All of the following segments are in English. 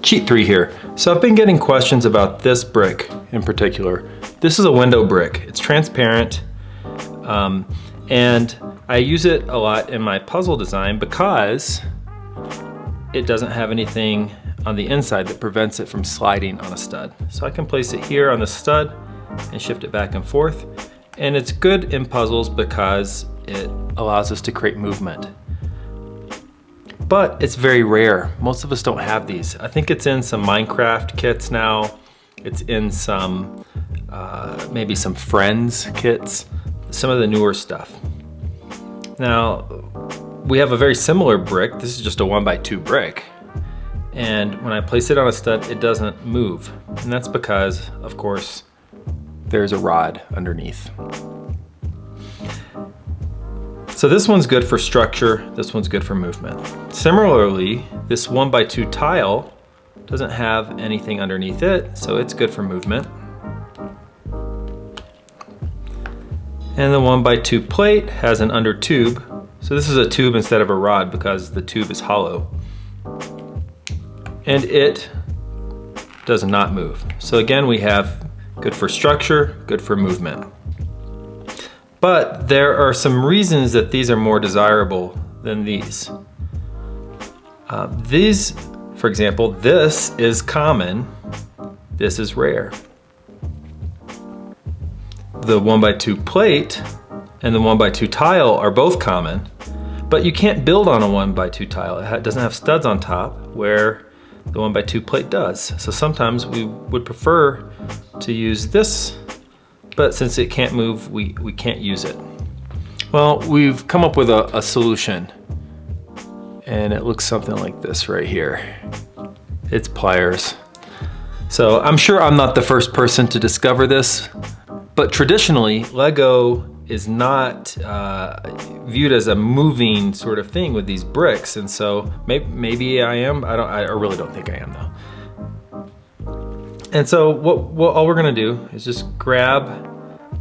Cheat 3 here. So I've been getting questions about this brick in particular. This is a window brick. It's transparent, and I use it a lot in my puzzle design because it doesn't have anything on the inside that prevents it from sliding on a stud. So I can place it here on the stud and shift it back and forth. And it's good in puzzles because it allows us to create movement. But it's very rare. Most of us don't have these. I think it's in some Minecraft kits now. It's in some, maybe some Friends kits, some of the newer stuff. Now, we have a very similar brick. This is just a 1x2 brick. And when I place it on a stud, it doesn't move. And that's because, of course, there's a rod underneath. So this one's good for structure, this one's good for movement. Similarly, this 1x2 tile doesn't have anything underneath it, so it's good for movement. And the 1x2 plate has an under tube. So this is a tube instead of a rod because the tube is hollow. And it does not move. So again, we have good for structure, good for movement. But there are some reasons that these are more desirable than these. These, for example, this is common, this is rare. The 1x2 plate and the 1x2 tile are both common, but you can't build on a 1x2 tile. It doesn't have studs on top where the 1x2 plate does. So sometimes we would prefer to use this, but since it can't move, we can't use it. Well, we've come up with a solution, and it looks something like this right here. It's pliers. So I'm sure I'm not the first person to discover this, but traditionally, Lego is not viewed as a moving sort of thing with these bricks, and so maybe I am. I really don't think I am though. And so what all we're gonna do is just grab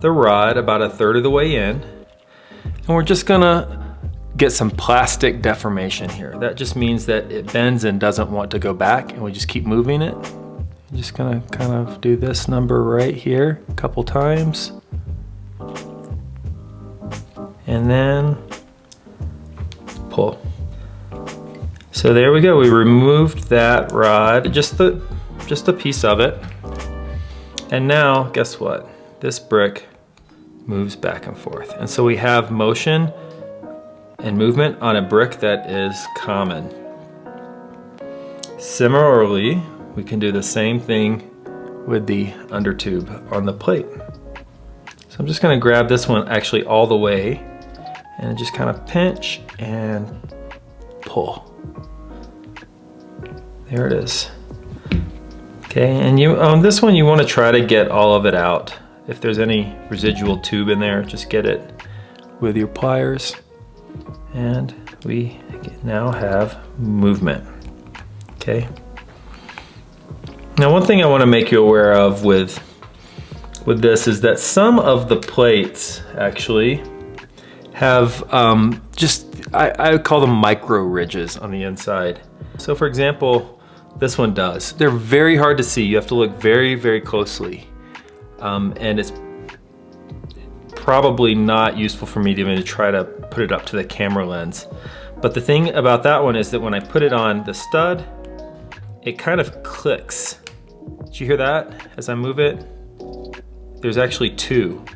the rod about 1/3 of the way in, and we're just gonna get some plastic deformation here. That just means that it bends and doesn't want to go back, and we just keep moving it. I'm just gonna kind of do this number right here a couple times. And then pull. So there we go, we removed that rod, just a piece of it. And now, guess what? This brick moves back and forth. And so we have motion and movement on a brick that is common. Similarly, we can do the same thing with the undertube on the plate. So I'm just gonna grab this one actually all the way and just kind of pinch and pull. There it is. Okay, and on this one you want to try to get all of it out. If there's any residual tube in there, just get it with your pliers. And we now have movement. Okay. Now one thing I want to make you aware of with this is that some of the plates actually have I call them micro ridges on the inside. So for example, this one does. They're very hard to see. You have to look very, very closely. And it's probably not useful for me to even try to put it up to the camera lens. But the thing about that one is that when I put it on the stud, it kind of clicks. Did you hear that as I move it? There's actually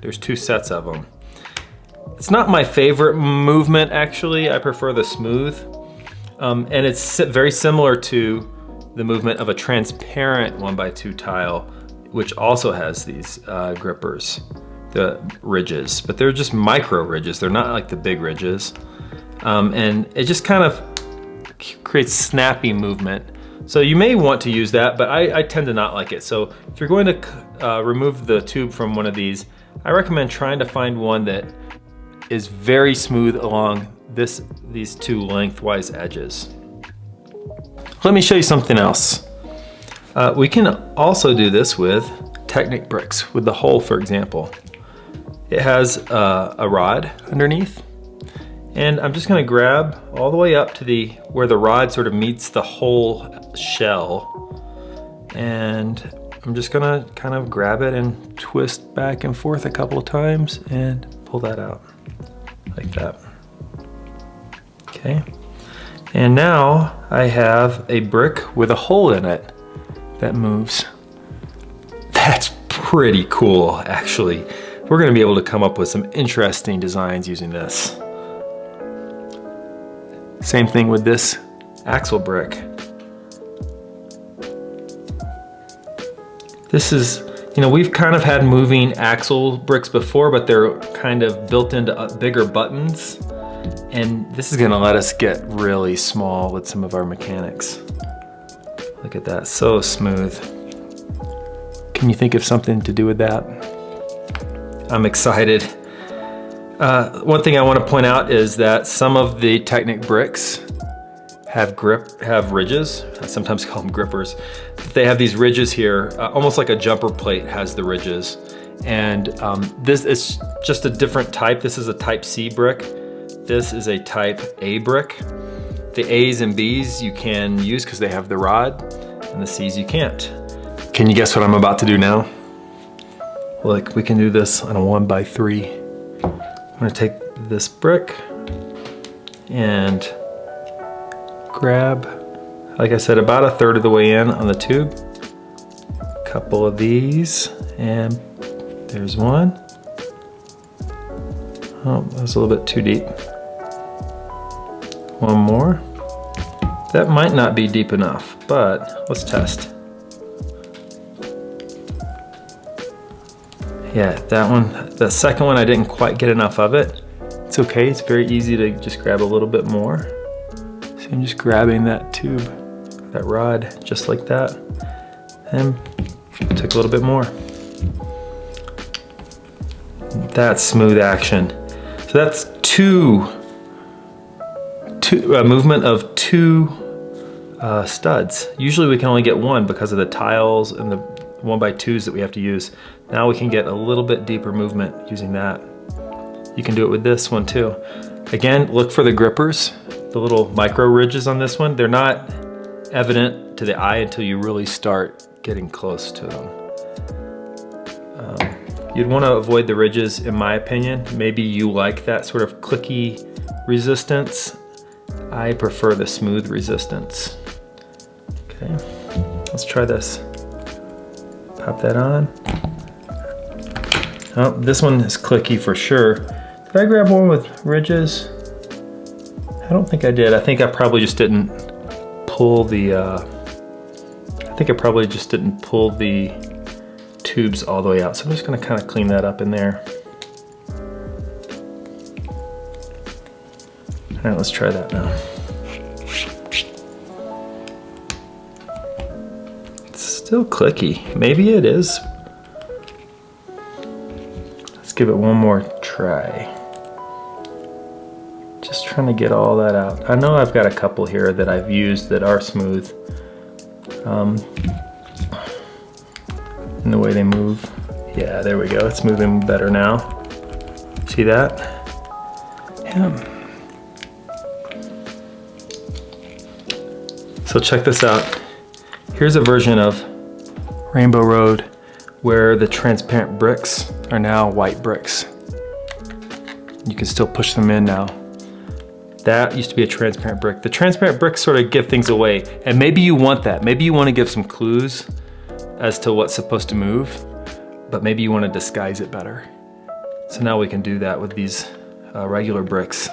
there's two sets of them. It's not my favorite movement actually, I prefer the smooth. And it's very similar to the movement of a transparent 1x2 tile, which also has these grippers, the ridges, but they're just micro ridges. They're not like the big ridges. And it just kind of creates snappy movement. So you may want to use that, but I tend to not like it. So if you're going to remove the tube from one of these, I recommend trying to find one that is very smooth along these two lengthwise edges. Let me show you something else. We can also do this with Technic bricks, with the hole, for example. It has a rod underneath, And I'm just gonna grab all the way up to where the rod sort of meets the whole shell. And I'm just gonna kind of grab it and twist back and forth a couple of times and pull that out like that. Okay. And now I have a brick with a hole in it that moves. That's pretty cool, actually. We're gonna be able to come up with some interesting designs using this. Same thing with this axle brick. This is, you know, we've kind of had moving axle bricks before, but they're kind of built into bigger buttons. And this is gonna let us get really small with some of our mechanics. Look at that, so smooth. Can you think of something to do with that? I'm excited. One thing I want to point out is that some of the Technic bricks have ridges. I sometimes call them grippers. They have these ridges here, almost like a jumper plate has the ridges. And this is just a different type. This is a type C brick. This is a type A brick. The A's and B's you can use because they have the rod, and the C's you can't. Can you guess what I'm about to do now? Look, we can do this on a 1x3. I'm gonna take this brick and grab, like I said, about 1/3 of the way in on the tube. A couple of these, and there's one. Oh, that was a little bit too deep. One more. That might not be deep enough, but let's test. Yeah, that one, the second one, I didn't quite get enough of it. It's okay, it's very easy to just grab a little bit more. So I'm just grabbing that tube, that rod, just like that, and take a little bit more. That's smooth action. So that's movement of two studs. Usually we can only get one because of the tiles and the 1x2s that we have to use. Now we can get a little bit deeper movement using that. You can do it with this one too. Again, look for the grippers, the little micro ridges on this one. They're not evident to the eye until you really start getting close to them. You'd want to avoid the ridges, in my opinion. Maybe you like that sort of clicky resistance. I prefer the smooth resistance. Okay, let's try this. Pop that on. Oh, this one is clicky for sure. Did I grab one with ridges? I don't think I did. I think I probably just didn't pull the, tubes all the way out. So I'm just gonna kind of clean that up in there. All right, let's try that now. It's still clicky. Maybe it is. Let's give it one more try. Just trying to get all that out. I know I've got a couple here that I've used that are smooth. In the way they move. Yeah, there we go. It's moving better now. See that? Yeah. So check this out. Here's a version of Rainbow Road where the transparent bricks are now white bricks. You can still push them in now. That used to be a transparent brick. The transparent bricks sort of give things away, and maybe you want that. Maybe you want to give some clues as to what's supposed to move, but maybe you want to disguise it better. So now we can do that with these regular bricks.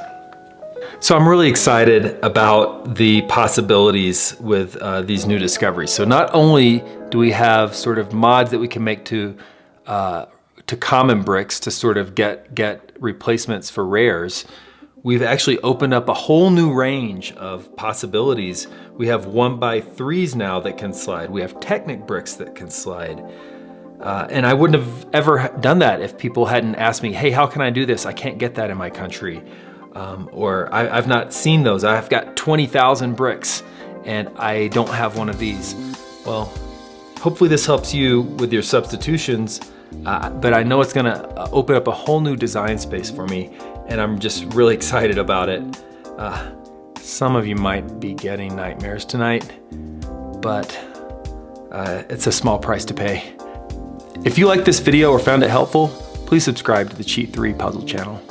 So I'm really excited about the possibilities with these new discoveries. So not only do we have sort of mods that we can make to common bricks to sort of get replacements for rares, we've actually opened up a whole new range of possibilities. We have 1x3s now that can slide. We have Technic bricks that can slide. And I wouldn't have ever done that if people hadn't asked me, hey, how can I do this? I can't get that in my country. Or I've not seen those. I've got 20,000 bricks and I don't have one of these. Well, hopefully this helps you with your substitutions, but I know it's gonna open up a whole new design space for me. and I'm just really excited about it. Some of you might be getting nightmares tonight, but it's a small price to pay. If you liked this video or found it helpful, please subscribe to the Cheat 3 Puzzle channel.